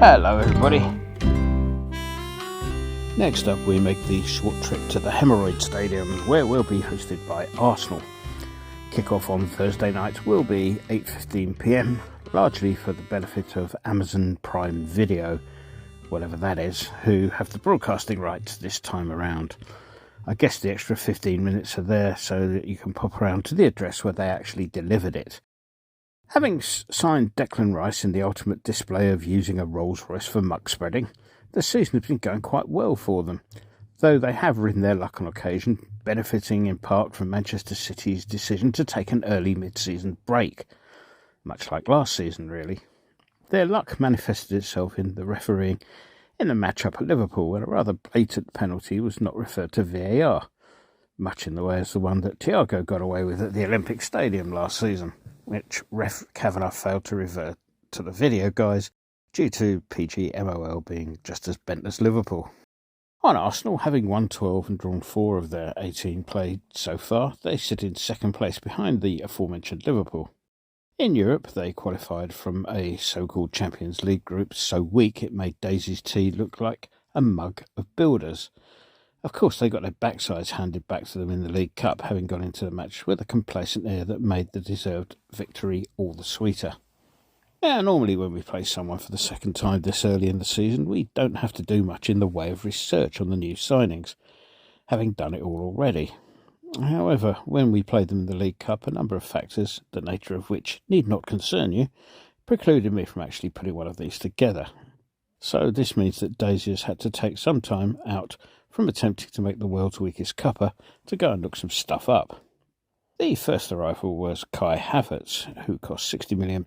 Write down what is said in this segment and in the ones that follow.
Hello everybody. Next up we make the short trip to the Hemorrhoid Stadium, where we'll be hosted by Arsenal. Kick-off on Thursday night will be 8:15 PM, largely for the benefit of Amazon Prime Video, whatever that is, who have the broadcasting rights this time around. I guess the extra 15 minutes are there so that you can pop around to the address where they actually delivered it. Having signed Declan Rice in the ultimate display of using a Rolls Royce for muck spreading, the season has been going quite well for them, though they have ridden their luck on occasion, benefiting in part from Manchester City's decision to take an early mid-season break, much like last season really. Their luck manifested itself in the refereeing in a match-up at Liverpool, where a rather blatant penalty was not referred to VAR, much in the way as the one that Thiago got away with at the Olympic Stadium last season, which ref Kavanagh failed to revert to the video guys due to PGMOL being just as bent as Liverpool. On Arsenal, having won 12 and drawn 4 of their 18 played so far, they sit in second place behind the aforementioned Liverpool. In Europe, they qualified from a so-called Champions League group so weak it made Daisy's tea look like a mug of builders. Of course, they got their backsides handed back to them in the League Cup, having gone into the match with a complacent air that made the deserved victory all the sweeter. Now, normally when we play someone for the second time this early in the season, we don't have to do much in the way of research on the new signings, having done it all already. However, when we played them in the League Cup, a number of factors, the nature of which need not concern you, precluded me from actually putting one of these together. So this means that Daisy has had to take some time out from attempting to make the world's weakest cuppa to go and look some stuff up. The first arrival was Kai Havertz, who cost £60 million,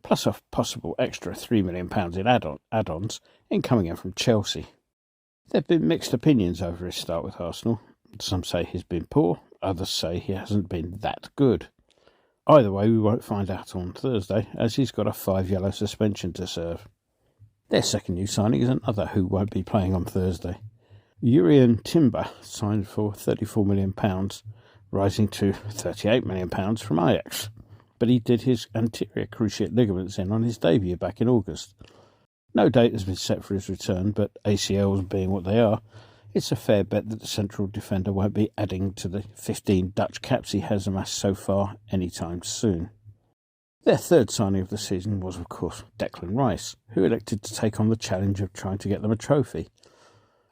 plus a possible extra £3 million in add-ons in coming in from Chelsea. There have been mixed opinions over his start with Arsenal. Some say he's been poor, others say he hasn't been that good. Either way, we won't find out on Thursday, as he's got a 5 yellow suspension to serve. Their second new signing is another who won't be playing on Thursday. Jurrien Timber signed for £34 million, rising to £38 million from Ajax, but he did his anterior cruciate ligaments in on his debut back in August. No date has been set for his return, but ACLs being what they are, it's a fair bet that the central defender won't be adding to the 15 Dutch caps he has amassed so far anytime soon. Their third signing of the season was, of course, Declan Rice, who elected to take on the challenge of trying to get them a trophy.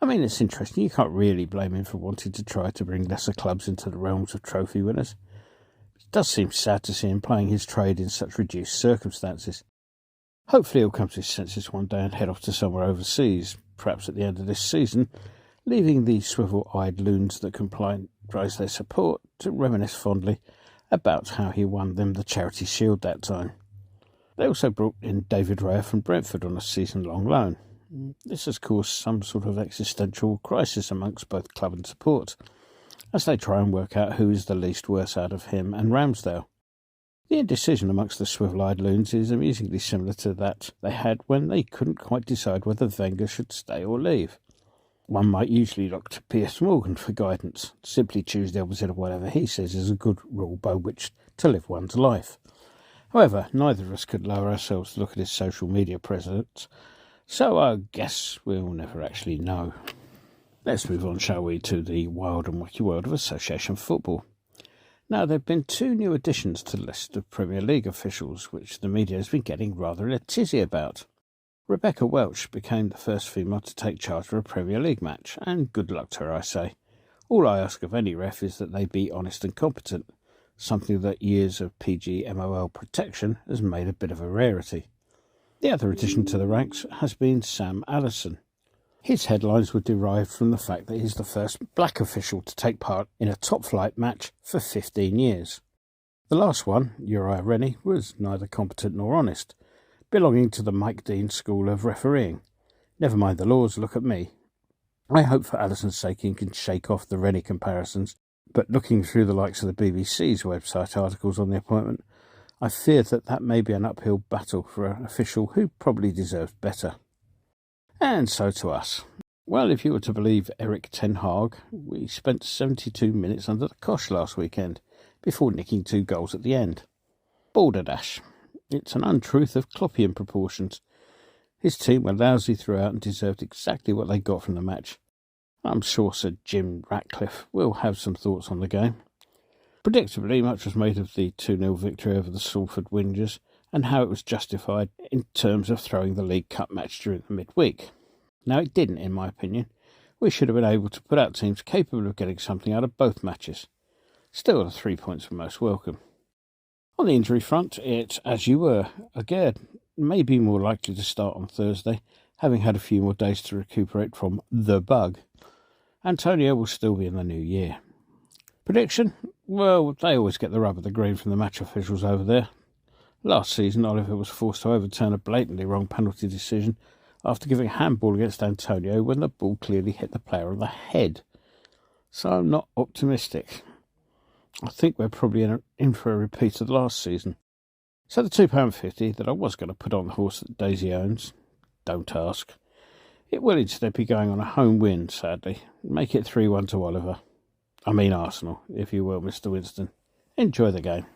I mean, it's interesting, you can't really blame him for wanting to try to bring lesser clubs into the realms of trophy winners. It does seem sad to see him playing his trade in such reduced circumstances. Hopefully he'll come to his senses one day and head off to somewhere overseas, perhaps at the end of this season, leaving the swivel-eyed loons that comprise their support to reminisce fondly about how he won them the Charity Shield that time. They also brought in David Raya from Brentford on a season-long loan. This has caused some sort of existential crisis amongst both club and support, as they try and work out who is the least worse out of him and Ramsdale. The indecision amongst the swivel-eyed loons is amusingly similar to that they had when they couldn't quite decide whether Wenger should stay or leave. One might usually look to Piers Morgan for guidance. Simply choose the opposite of whatever he says is a good rule by which to live one's life. However, neither of us could lower ourselves to look at his social media presence, so I guess we'll never actually know. Let's move on, shall we, to the wild and wacky world of association football. Now, there have been 2 new additions to the list of Premier League officials, which the media has been getting rather in a tizzy about. Rebecca Welch became the first female to take charge of a Premier League match, and good luck to her, I say. All I ask of any ref is that they be honest and competent, something that years of PGMOL protection has made a bit of a rarity. The other addition to the ranks has been Sam Allison. His headlines were derived from the fact that he's the first black official to take part in a top-flight match for 15 years. The last one, Uriah Rennie, was neither competent nor honest, belonging to the Mike Dean school of refereeing. Never mind the laws, look at me. I hope for Allison's sake he can shake off the Rennie comparisons, but looking through the likes of the BBC's website articles on the appointment, I fear that may be an uphill battle for an official who probably deserves better. And so to us. Well, if you were to believe Eric Ten Hag, we spent 72 minutes under the cosh last weekend, before nicking 2 goals at the end. Balderdash. It's an untruth of Kloppian proportions. His team were lousy throughout and deserved exactly what they got from the match. I'm sure Sir Jim Ratcliffe will have some thoughts on the game. Predictably, much was made of the 2-0 victory over the Salford Whingers and how it was justified in terms of throwing the League Cup match during the midweek. Now, it didn't, in my opinion. We should have been able to put out teams capable of getting something out of both matches. Still, the 3 points were most welcome. On the injury front, it, as you were, again, may be more likely to start on Thursday, having had a few more days to recuperate from the bug. Antonio will still be in the new year. Prediction? Well, they always get the rub of the green from the match officials over there. Last season, Oliver was forced to overturn a blatantly wrong penalty decision after giving a handball against Antonio when the ball clearly hit the player on the head. So I'm not optimistic. I think we're probably in for a repeat of last season. So the £2.50 that I was going to put on the horse that Daisy owns, don't ask. It will instead be going on a home win, sadly. Make it 3-1 to Oliver. I mean Arsenal, if you will, Mr. Winston. Enjoy the game.